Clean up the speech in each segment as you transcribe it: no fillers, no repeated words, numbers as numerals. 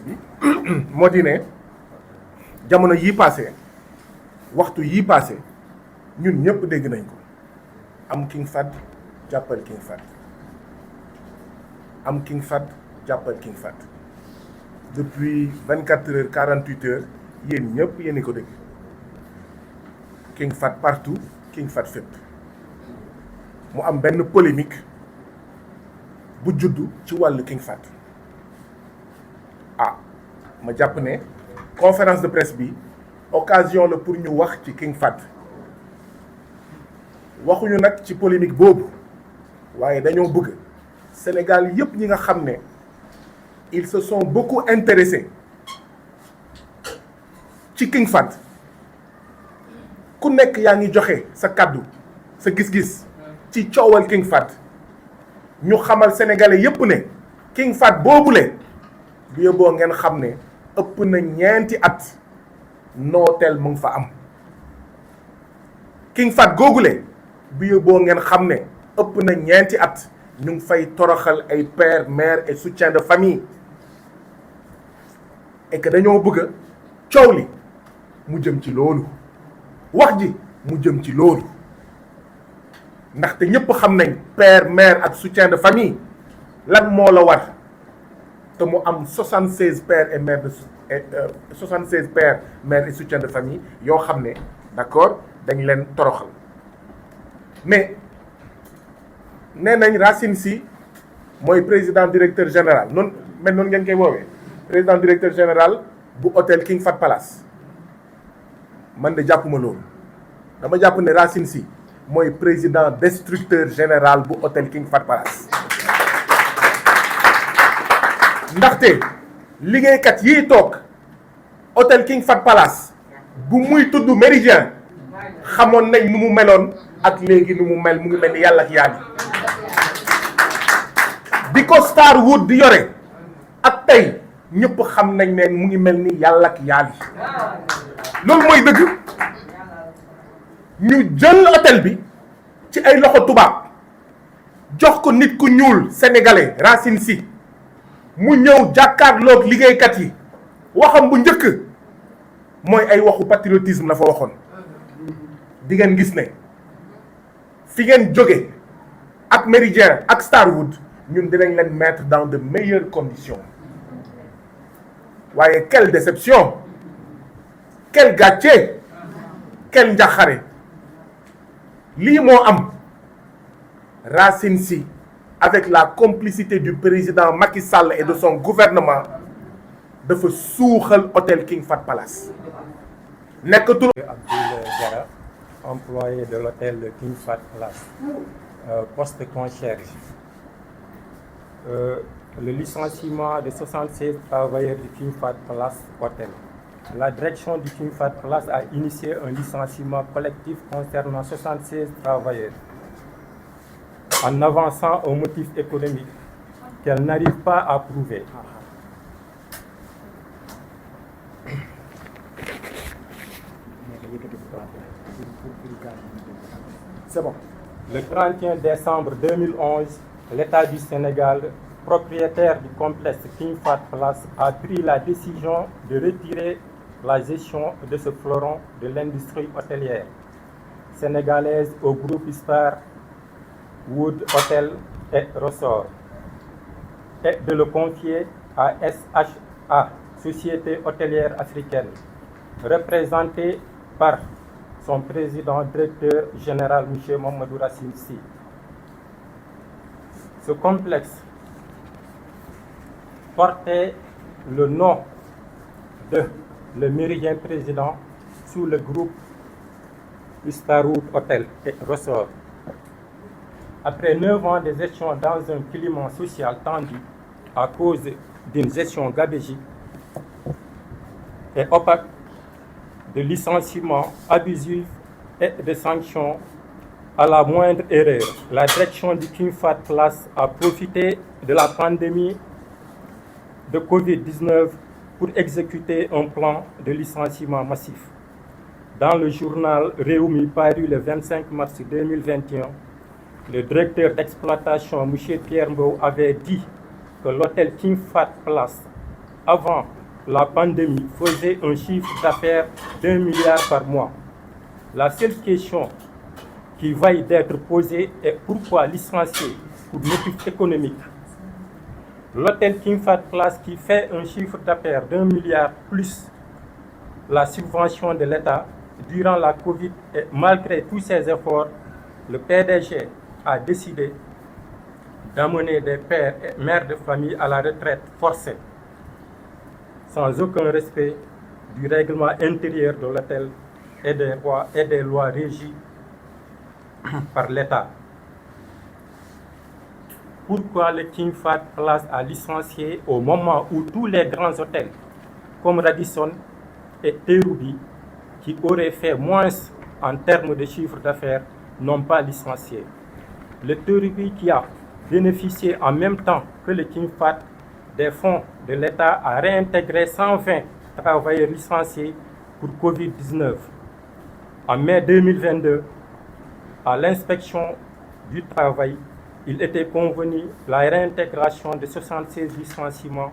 bi moo di ne jamono yii passé waxtu yii passé ñun ñëpp dégg nañ ko am King Fahd jàppal King Fahd am King Fahd jàppal King Fahd depuis 24 heures 48 heures yéen ñëpp yéen ko dégg King Fahd partout King Fahd fépp mu am benn polémique bu juddu ci wàllu King Fahd ma jàpp ne conférence de presse bi occasion la pour ñu wax ci King Fahd waxuñu nag ci polémique boobu waaye dañoo bëgg Sénégal yëpp ñi nga xam ne ils se sont beaucoup intéressés ci King Fahd ku nekk yaa ngi joxe sa kàddu sa gis-gis ci coowal King Fahd ñu xamal sénégalais yëpp ne King Fahd boobule bu yóbboo ngeen xam ne ëpp na ñeenti at nooteel mu ngi fa am King Fahd googule bu yóbboo ngeen xam ne ëpp na ñeenti at ñu ngi fay toroxal ay père mère et soutien de famille et que dañoo bëgg coow li mu jëm ci loolu wax ji mu jëm ci loolu ndaxte ñëpp xam nañ père mère ak soutien de famille lan moo la war te mu am 76 pères et mères 76 pères mères et soutien de famille yoo xam ne d'accord dañ leen toroxal mais nee nañ Racine Sy mooy président directeur général noonu ngeen koy woowee président directeur général bu hôtel King Fahd Palace man de jàppuma loolu dama jàpp ne Racine Sy mooy président destructeur général bu hôtel King Fahd Palace ndaxte liggéeykat yiy toog hôtel King Fahd Palace bu muy tudd Méridien xamoon nañ nu mu meloon ak léegi nu mu mel mu ngi mel ni yàlla ak yàlla bi ko Starwood di yore ak tey ñëpp xam nañ ne mu ngi mel ni yàlla ak yàlla loolu mooy dëgg ñu jël hôtel bi ci ay loxo tubaab jox ko nit ku ñuul sénégalais Racine Sy mu ñëw jàkkaarloog liggéeykat yi waxam bu njëkk mooy ay waxu patriotisme la fa waxoon di ngeen gis ne fi ngeen jóge ak Méridien ak Starwood ñun dinañ leen mettre dans de meilleures conditions waaye quelle déception quel gàcce quel njaxare lii moo am Racine Sy avec la complicité du président Macky Sall et de son gouvernement dafa suuxal hôtel King Fahd Palace nekkatul Abdoul Diarra, employé de l'hôtel King Fahd Palace, poste concierge. Le licenciement de 76 travailleurs du King Fahd Palace Hôtel. La direction du King Fahd Palace a initié un licenciement collectif concernant 76 travailleurs en avançant un motif économique qu'elle n'arrive pas à prouver. C'est bon. Le 31 décembre 2011, l'État du Sénégal, propriétaire du complexe King Fahd Palace, a pris la décision de retirer la gestion de ce fleuron de l'industrie hôtelière sénégalaise au groupe Starwood Hôtel et Resort et de le confier à SHA, Société hôtelière africaine, représentée par son président directeur général, M. Mamadou Racine Sy. Ce complexe portait le nom de le Méridien Président sous le groupe Starwood Hôtel et Resort. Après 9 ans de gestion dans un climat social tendu à cause d'une gestion gabégique et opaque, de licenciements abusifs et de sanctions à la moindre erreur, la direction du King Fahd Palace a profité de la pandémie de Covid-19 pour exécuter un plan de licenciement massif. Dans le journal Réumi paru le 25 mars 2021, le directeur d'exploitation, M. Pierre Mbow, avait dit que l'hôtel King Fahd Palace avant la pandémie faisait un chiffre d'affaires d'1 milliard par mois. La seule question qui vaille d'être posée est pourquoi licencier pour motif économique? L'hôtel King Fahd Palace, qui fait un chiffre d'affaires d'1 milliard plus la subvention de l'État durant la Covid, et malgré tous ces efforts, le PDG a décidé d'amener des pères et mères de famille à la retraite forcée, sans aucun respect du règlement intérieur de l'hôtel et des lois régies par l'État. Pourquoi le King Fahd Palace a licencié au moment où tous les grands hôtels, comme Radisson et Terrou-Bi, qui auraient fait moins en termes de chiffre d'affaires, n'ont pas licencié? Le Terrou-Bi, qui a bénéficié en même temps que le King Fahd des fonds de l'État, a réintégré 120 travailleurs licenciés pour Covid-19. En mai 2022, à l'inspection du travail, il était convenu la réintégration de 76 licenciements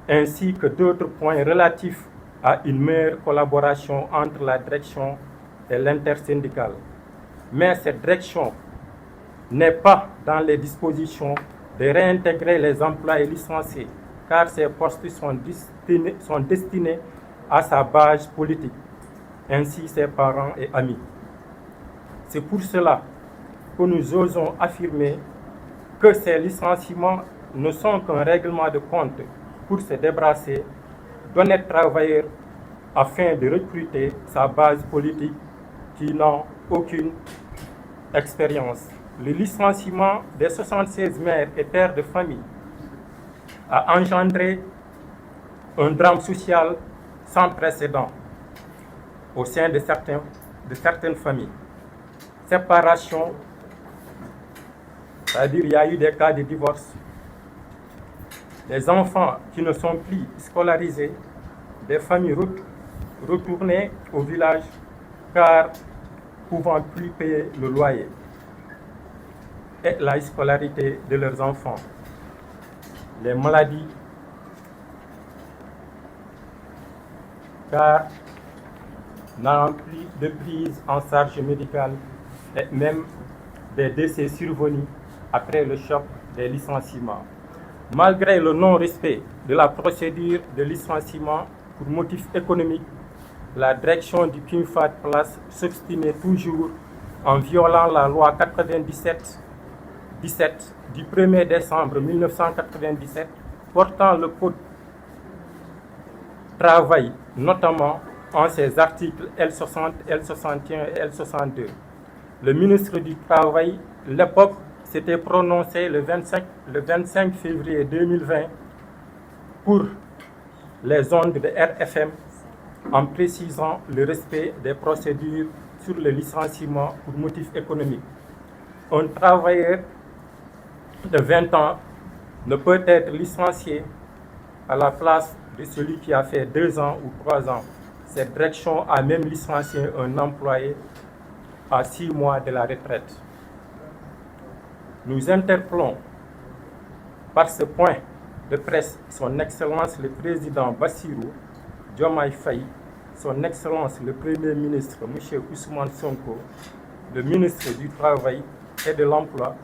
ainsi que d'autres points relatifs à une meilleure collaboration entre la direction et l'intersyndicale. Mais cette direction n'est pas dans les dispositions de réintégrer les employés licenciés, car ces postes sont destinés à sa base politique, ainsi ses parents et amis. C'est pour cela que nous osons affirmer que ces licenciements ne sont qu'un règlement de compte pour se débarrasser d'honnêtes travailleurs afin de recruter sa base politique qui n'a aucune expérience. Le licenciement des 76 mères et pères de famille a engendré un drame social sans précédent au sein de certaines familles. Séparation, c'est-à-dire il y a eu des cas de divorce, des enfants qui ne sont plus scolarisés, des familles retournées au village car ne pouvant plus payer le loyer et la scolarité de leurs enfants, les maladies, car n'ayant plus de prise en charge médicale et même des décès survenus après le choc des licenciements. Malgré le non-respect de la procédure de licenciement pour motif économique, la direction du King Fahd Palace s'obstinait toujours en violant la loi 97-17 du 1er décembre 1997 portant le code travail, notamment en ses articles L60, L61 et L62. Le ministre du Travail, l'époque, s'était prononcé le 25 février 2020 pour les ondes de RFM en précisant le respect des procédures sur le licenciement pour motif économique. Un travailleur de 20 ans ne peut être licencié à la place de celui qui a fait 2 ans ou 3 ans. Cette direction a même licencié un employé à 6 mois de la retraite. Nous interpellons par ce point de presse son Excellence le Président Bassirou Diomaye Faye, son Excellence le Premier ministre M. Ousmane Sonko, le ministre du Travail et de l'Emploi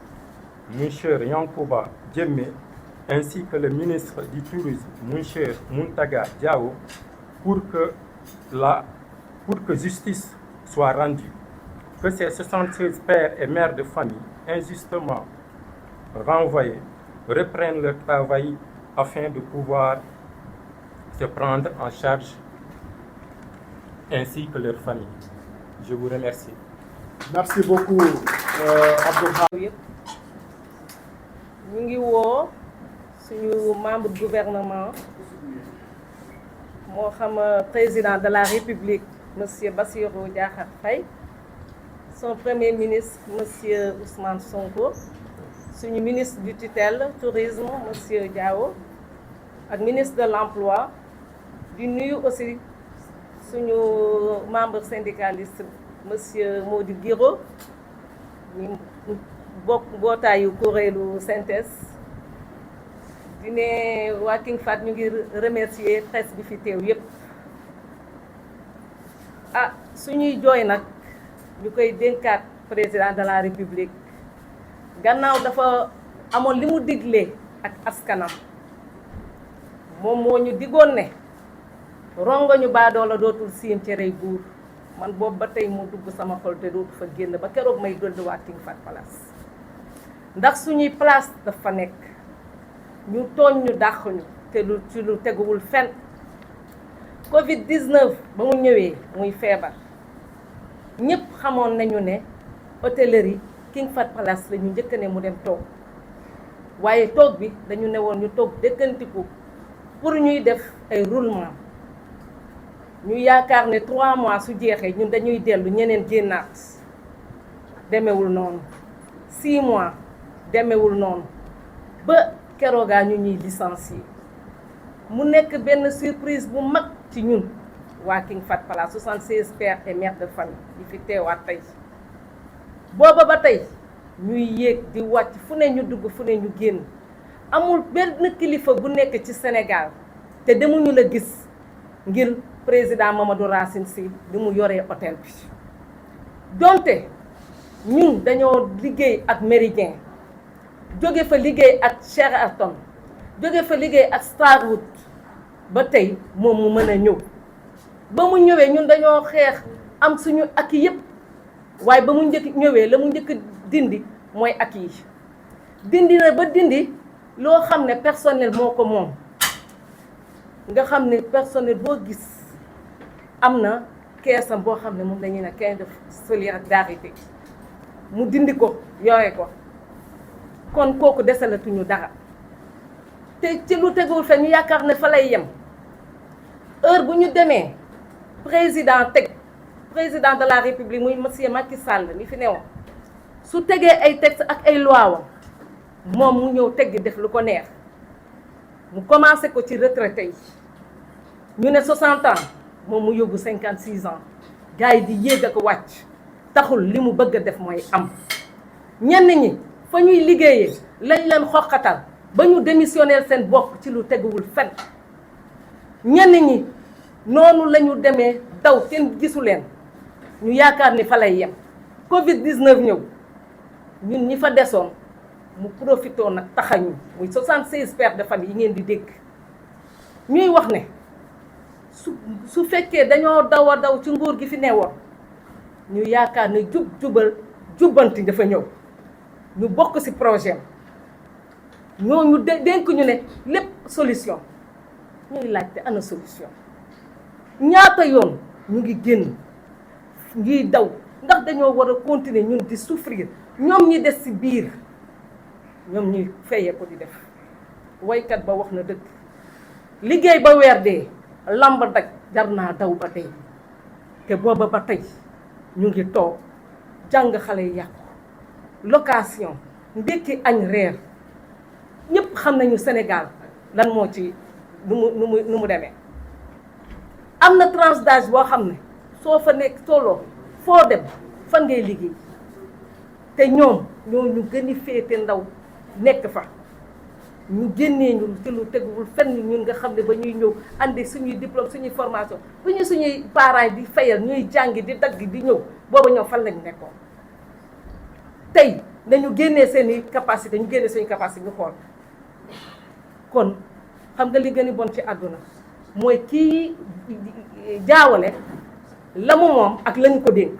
M. Yankhoba Diémé, ainsi que le ministre du Tourisme M. Mountaga Diawo, pour que justice soit rendue, que ces 76 pères et mères de famille injustement renvoyés reprennent leur travail afin de pouvoir se prendre en charge ainsi que leur famille. Je vous remercie. Merci beaucoup, Abdourahmane. Ñu ngi woo suñu membre du gouvernement moo xam président de la République monsieur Bassirou Diakhar Faye, son premier ministre monsieur Ousmane Sonko, suñu ministre du tutelle tourisme monsieur Diawo ak ministre de l'emploi, di nuyu aussi suñu membre syndicaliste monsieur Mody Guiro, bokk mbootaayu kuréelu synthèse, di ne waa King Fahd ñu ngi remercier presse bi fi teew yépp suñuy jooy nag ñu koy dénkaat président de la république gannaaw dafa amoon li mu diglee ak askanam moom moo ñu digoon ne rongoñu baadoola dootul siim ci rey buur man boobu ba tey mu dugg sama xol te dootu fa génn ba keroog may dëdd waa King Fahd Palace ndax suñuy place dafa nekk ñu tooñ ñu dàq ñu te lu ci lu teguwul fenn Covid 19 ba mu ñëwee muy feebar ñëpp xamoon nañu ne hôtellerie King Fahd Palace la ñu njëkk ne mu dem toog waaye toog bi dañu ne woon ñu toog dëkkantiku pour ñuy def ay roulement ñu yaakaar ne 3 mois su jeexee ñun dañuy dellu ñeneen génnaat demewul noonu 6 mois demewul noonu ba keroogaa ñu ñuy licencier mu nekk benn surprise bu mag ci ñun waa King Fahd Palace 76 pères et mères de famille yi fi teewaat tey booba ba tey ñuy yéeg di wàcc fu ne ñu dugg fu ne ñu génn amul benn kilifa bu nekk ci Sénégal te demuñu la gis ngir président Mamadou Racine Sy li mu yoree hôtel bi donte ñun dañoo liggéey ak Méridien jóge fa liggéey ak Sheraton jóge fa liggéey ak Starwood ba tey moom mu mën a ñëw ba mu ñëwee ñun dañoo xeex am suñu ak yëpp waaye ba mu njëkk ñëwee la mu njëkk dindi mooy ak yi dindi na ba dindi loo xam ne personnel moo ko moom nga xam ne personnel boo gis am na keesam boo xam ne moom dañuy ne caisse de solidarité mu dindi ko yore ko kon kooku desalatuñu dara te ci lu tegul fe ñu yaakaar ne fa lay yem heure bu ñu demee président de la république muy monsieur Macky Sall mi fi newoon su tegee ay texte ak ay loi wam moom mu ñëw teggi def lu ko neex mu commencé ko ci retraité yi ñu ne 60 ans moom mu yóbbu 56 ans gars yi di yéeg ak wàcc taxul li mu bëgg a def mooy am ñenn ñi fa ñuy liggéeyee lañ leen xoqatal ba ñu démissionner seen bopp ci lu teguwul fen ñenn ñi noonu la ñu demee daw kenn gisu leen ñu yaakaar ni fa lay yem Covid 19 ñëw ñun ñi fa desoon mu profitoo nag taxañu muy 76 pères de famille yi ngeen di dégg ñuy wax ne su fekkee dañoo daw a daw ci nguur gi fi newoon ñu yaakaar ne jubbanti dafa ñëw ñu bokk ci projet ñooñu dénk ñu ne lépp solution ñuy laajte ana solution ñaata yoon ñu ngi génn ngi daw ndax dañoo war a continuer ñun di souffrir ñoom ñi des ci biir ñoom ñuy fayee ko di def waykat ba wax na dëgg liggéey ba weer dee lamb daj jar naa daw ba tey te booba ba tey ñu ngi toog jàng xale yi yàqu location ndékki añ reer ñëpp xam nañu Sénégal lan moo ci nu mu demee am na tranche d'âge boo xam ne soo fa nekk tolloo foo dem fan ngay liggéey te ñoom ñoo ñu gën a féete ndaw nekk fa ñu génnee ñu ci lu teguwul fenn ñun nga xam ne ba ñuy ñëw andi suñuy diplôme suñuy formation bu ñu suñuy parents di fayal ñuy jàngi di dagg di ñëw booba ñëw fan lañ nekkoon tey nañu génnee seen i capacité ñu génnee suñu capacité ñu xool kon xam nga li gën a bon ci àdduna mooy kii jaawale la mu moom ak lañu ko dénk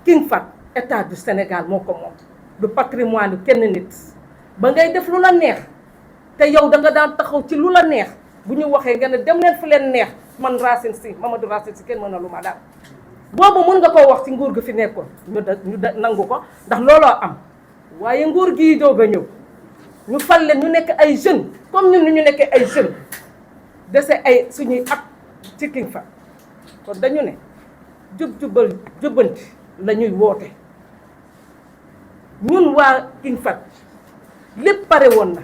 King Fahd état du Sénégal moo ko moom du patrimoine kenn nit ba ngay def lu la neex te yow da nga daan taxaw ci lu la neex bu ñu waxee nga ne dem leen fu leen neex man Racine Sy Mamadou Racine Sy kenn mën na lu ma daal boobu mën nga koo wax ci nguur gi fi nekkoon ñu nangu ko ndax looloo am waaye nguur gii doog a ñëw ñu fal leen ñu nekk ay jeunes comme ñun ni ñu nekkee ay jeunes dese ay suñuy at ci King Fahd kon dañu ne jubbanti la ñuy woote ñun waa King Fahd lépp pare woon na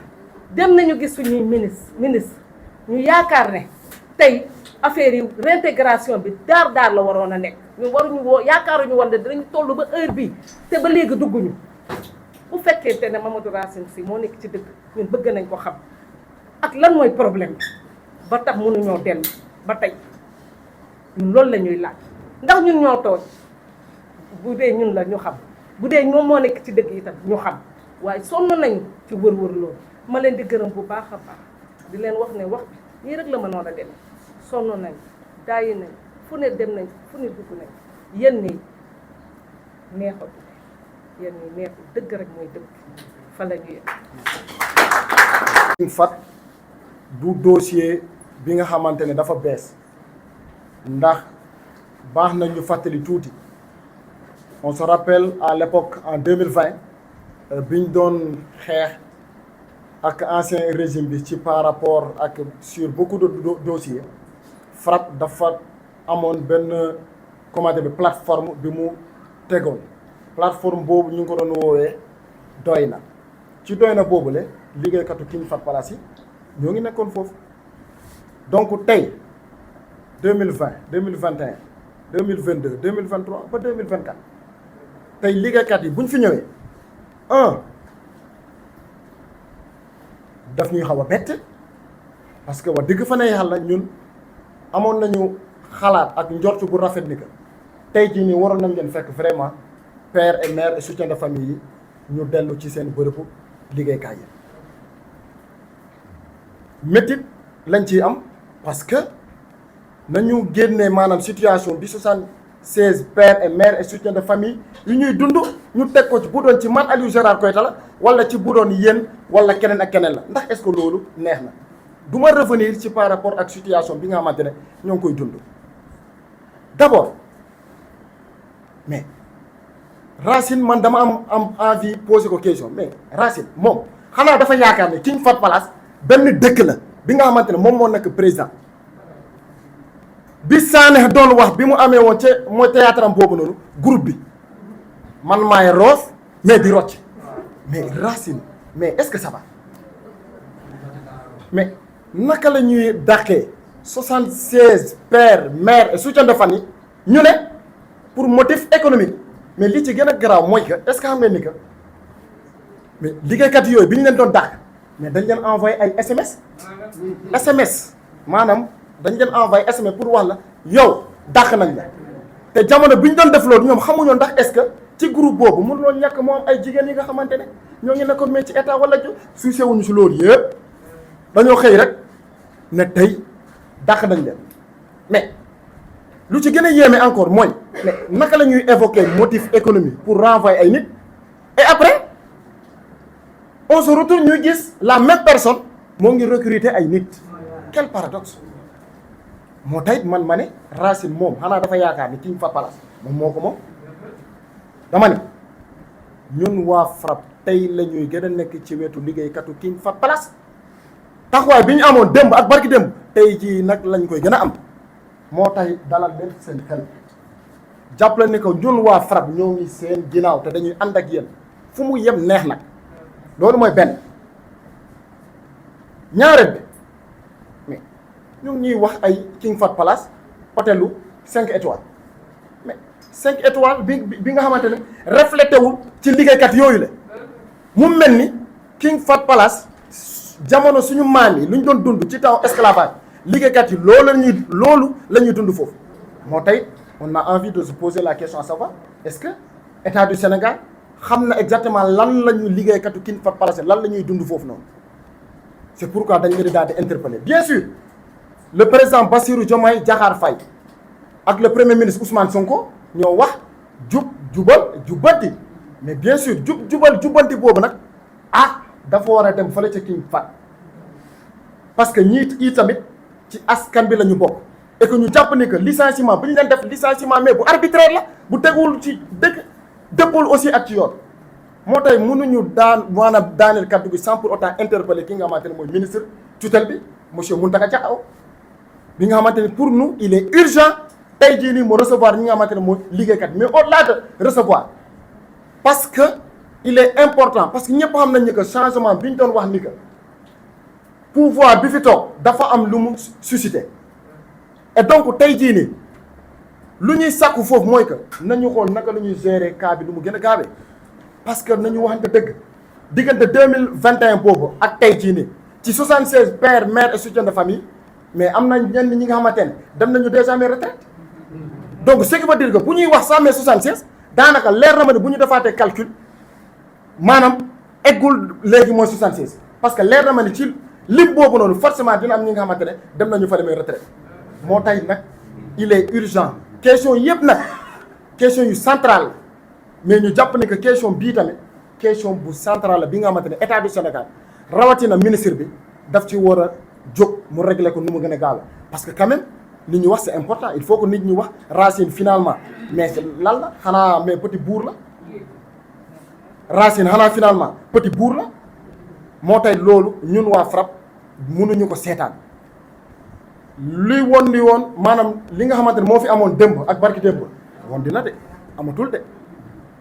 dem nañu gis suñuy ministre ñu yaakaar ne tey affaire yi réintégration bi daar la waroon a nekk ñu waruñu woo yaakaaruñu woon ne dinañu toll ba heure bii te ba léegi dugguñu bu fekkente ne Mamadou Racine Sy moo nekk ci dëgg ñun bëgg nañ ko xam lan mooy problème ba tax mënuñoo dellu ba tey ñun loolu la ñuy laaj ndax ñun ñoo tooñ bu dee ñun la ñu xam bu dee moom moo nekk ci dëgg itam ñu xam waaye sonn nañu ci wër-wër loolu ma leen di gërëm bu baax a baax di leen wax ne wax bi nii rek la mënoon a dem sonn nañ daayi nañ fu ne dem nañ fu ne dugg nañ yéen nii neexatu yéen nii neexu dëgg rek mooy dëgg fa la ñuy King Fat du dossier bi nga xamante ne dafa bees ndax baax na ñu fàttali tuuti on se rappelle à l'époque en 2020 biñ doon xeex ak ancien régime bi ci par rapport ak sur beaucoup de dossiers FRAPP dafa amoon benn comment dire plateforme bi mu tegoon plateforme boobu ñu ngi ko doon woowee doy na ci doy na boobule liggéeykatu King Fat Palace yi ñoo ngi nekkoon foofu donc tey 2020 2021 2022 2023 ba 2024 tey liggéeykat yi bu ñu fi ñëwee daf ñuy xaw a bett parce que wax dëgg fa ne yàlla ñun amoon nañu xalaat ak njort bu rafet ni que tey jii nii waroon nañ leen fekk vraiment père et mère et soutien de famille yi ñu dellu ci seen bërëbu liggéeykaay yi métit lañ ciy am parce que nañu génnee maanaam situation bi 76 père et mère et soutien de famille yu ñuy dund ñu teg ko ci bu doon ci man Aliou Gérard Koita la wala ci bu doon yéen wala keneen ak keneen la ndax est-ce que loolu neex na du ma revenir ci par rapport ak situation bi nga xamante ne ñoo ngi koy dund d'abord mais Racine man dama am envie poser ko question mais Racine moom xanaa dafa yaakaar ne King Fat Palace benn dëkk la bi nga xamante ne moom moo nekk président bi Sané doon wax bi mu amee woon ca mooy théâtre am boobu noonu groupe bi man maay roos mais di rocc mais Racine mais est-ce que ça va mais naka la ñuy dàqee 76 pères mères et soutien de famille ñu ne pour motif économique mais li ci gën a garaaw mooy que est-ce que xam ngeen ni que mais liggéeykat yooyu bi ñu leen doon dàq mais dañ leen envoyé ay SMS maanaam dañ leen envoyé SMS pour wax la yow dàq nañ la te jamono bi ñu doon def loolu ñoom xamuñoon ndax est-ce que ci groupe boobu mënuloo ñàkk moo am ay jigéen yi nga xamante ne ñoo ngi nekkoon mais ci état wala ju suusee wuñu si loolu yëpp dañoo xëy rek ne tey dàq nañ leen mais lu ci gën a yéeme encore mooy mais naka la ñuy évoquer motif économique pour renvoyer ay nit et après on se retourne ñuy gis la même personne moo ngi recruter ay nit quel paradoxe moo tey man ma ne Racine moom xanaa dafa yaakaar ni King Fat Palace moom moo ko moom dama ne ñun waa FRAPP tey la ñuy gën a nekk ci wetu liggéeykatu King Fat Palace taxawaay bi ñu amoon démb ak barki démb tey jii nag lañ koy gën a am moo tax dalal leen seen xel jàppale ni ko ñun waa FRAPP ñoo ngi seen ginnaaw te dañuy ànd ak yéen fu mu yem neex nag loolu mooy benn ñaareel bi mais ñu ngi ñuy wax ay King Fat Palace hôtelu 5 étoiles mais 5 étoiles bi nga xamante ne reflété wul ci liggéeykat yooyu la mu mel ni King Fat Palace jamono suñu maam yi lu ñu doon dund ci temps esclavage liggéeykat yi loolu la ñuy dund foofu moo tey on a envie de se poser la question à savoir est-ce que état du Sénégal xam na exactement lan la ñuy liggéeykatu King Fat Palace lan la ñuy dund foofu noonu c'est pourquoi dañ leen daal di interpeller bien sûr le président Bassirou Diomaye Diakhar Faye ak le premier ministre Ousmane Sonko ñoo wax jubal jubbanti mais bien sûr jubal jubbanti boobu nag dafa war a dem fële ca King Fat parce que ñii tamit ci askan bi la ñu bokk et que ñu jàpp ni que licenciement bi ñu leen def licenciement mais bu arbitraire la bu tegul ci dëgg dëppul aussi ak ci yoon moo tax mënuñu maanaam daaneel kaddu gi sans pour autant interpeller ki nga xamante ne mooy ministre tutelle bi monsieur Mountaga Diakhaw bi nga xamante ne pour nous il est urgent tey jii nii mu recevoir ñi nga xamante ne mooy liggéeykat mais au-delà de recevoir parce que il est important parce que ñëpp xam nañ ni que changement bi ñu doon wax ni que pouvoir bi fi toog dafa am lu mu suscité et donc tey jii nii lu ñuy sàkku foofu mooy que nañu xool naka la ñuy gérer cas bi lu mu gën a gaawee parce que nañu waxante dëgg diggante 2021 boobu ak tey jii nii ci 76 pères mères et soutien de famille mais am na ñenn ñi nga xamante ne dem nañu déjà mes retraite donc ce qui veut dire que bu ñuy wax 100 mai 76 daanaka leer na ma ne bu ñu defaatee calcul maanaam eggul léegi mooy 76 parce que leer na ma ne ci lim boobu noonu forcément dina am ñi nga xamante ne dem nañu fa demee retraite moo tax nag il est urgent question yëpp nag question yu centrale mais ñu jàpp ne que question bii tamit question bu centrale la bi nga xamante ne état du Sénégal rawatina ministre bi daf ci war a jóg mu régler ko nu mu gën a gaaw parce que quand même li ñu wax c'est important il faut que nit ñi wax Racine finalement mais lan la xanaa mais petit bour la Racine xanaa finalement petit bour la moo tax loolu ñun waa FRAPP mënuñu ko seetaan li woon maanaam li nga xamante ne moo fi amoon démb ak barki démb woon dina de amatul de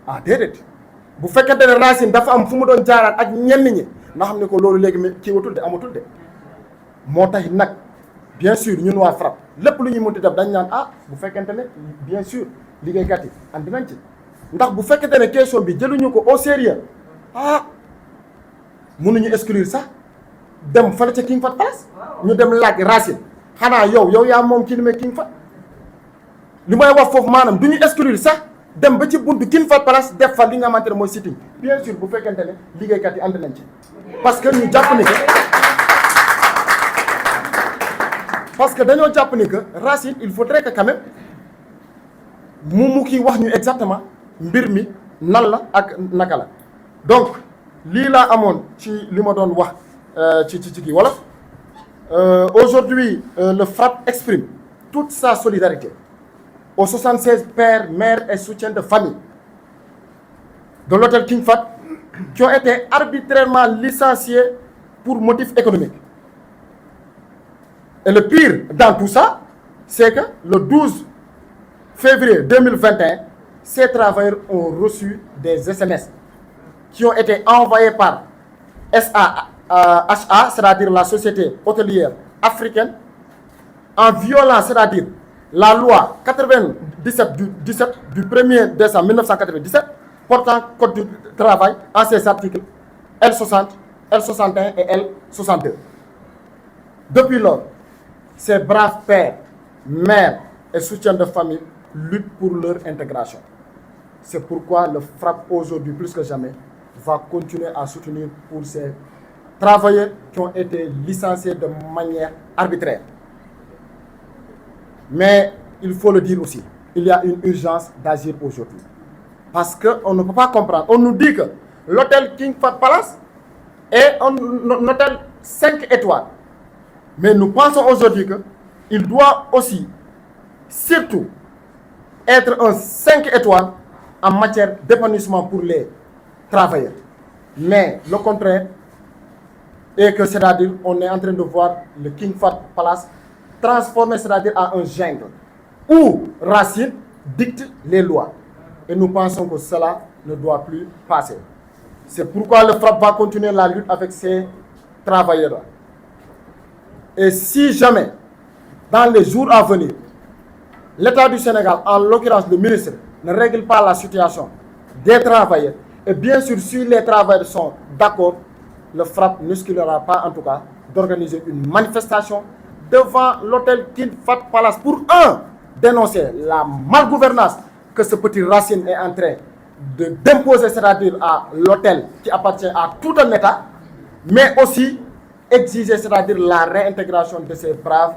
ah déedéet bu fekkente ne Racine dafa am fu mu doon jaaraat ak ñenn ñi nga xam ne ko loolu léegi kii watul de amatul de moo tax nag bien sûr ñun waa FRAPP lépp lu ñuy mënti def dañ naan ah bu fekkente ne bien sûr liggéeykat yi andi nañ ci ndax bu fekkente ne question bi jëluñu ko au sérieux ah mënuñu exclure sax dem fële ca King Fahd Palace ñu dem laaj Racine xanaa yow yaa moom ki ni me King Fahd li may wax foofu maanaam du ñu exclure sax dem ba ci buntu King Fahd Palace def fa li nga xamante ne mooy sitting bien sûr bu fekkente ne liggéeykat yi ànd nañ ci parce que ñu jàpp ni que dañoo jàpp ni que Racine il faudrait que quand même mu kii wax ñu exactement mbir mi nan la ak naka la donc lii laa amoon ci li ma doon wax ci kii wolof aujourd'hui le FRAPP exprime toute sa solidarité aux 76 pères, mères et soutiens de famille de l'hôtel King Fahd qui ont été arbitrairement licenciés pour motifs économiques. Et le pire dans tout ça, c'est que le 12 février 2021, ces travailleurs ont reçu des SMS qui ont été envoyés par SAHA, c'est-à-dire la Société hôtelière africaine, en violant, c'est-à-dire la loi 97 du 1er décembre 1997 portant Code du travail en ses articles L60, L61 et L62. Depuis lors, ces braves pères, mères et soutiens de famille luttent pour leur intégration. C'est pourquoi le FRAPP aujourd'hui plus que jamais va continuer à soutenir pour ces travailleurs qui ont été licenciés de manière arbitraire. Mais il faut le dire aussi, il y a une urgence d'agir aujourd'hui. Parce qu'on ne peut pas comprendre. On nous dit que l'hôtel King Fahd Palace est un hôtel 5 étoiles. Mais nous pensons aujourd'hui qu'il doit aussi, surtout, être un 5 étoiles en matière d'épanouissement pour les travailleurs. Mais le contraire est que, c'est-à-dire, on est en train de voir le King Fahd Palace transformé, c'est-à-dire à un jungle où Racine dicte les lois. Et nous pensons que cela ne doit plus passer. C'est pourquoi le FRAPP va continuer la lutte avec ces travailleurs-là. Et si jamais, dans les jours à venir, l'État du Sénégal, en l'occurrence le ministre, ne règle pas la situation des travailleurs, et bien sûr, si les travailleurs sont d'accord, le FRAPP n'exclura pas, en tout cas, d'organiser une manifestation devant l'hôtel King Fahd Palace pour dénoncer la malgouvernance que ce petit Racine est en train d'imposer, c'est-à-dire à l'hôtel qui appartient à tout un État, mais aussi exiger, c'est-à-dire la réintégration de ces braves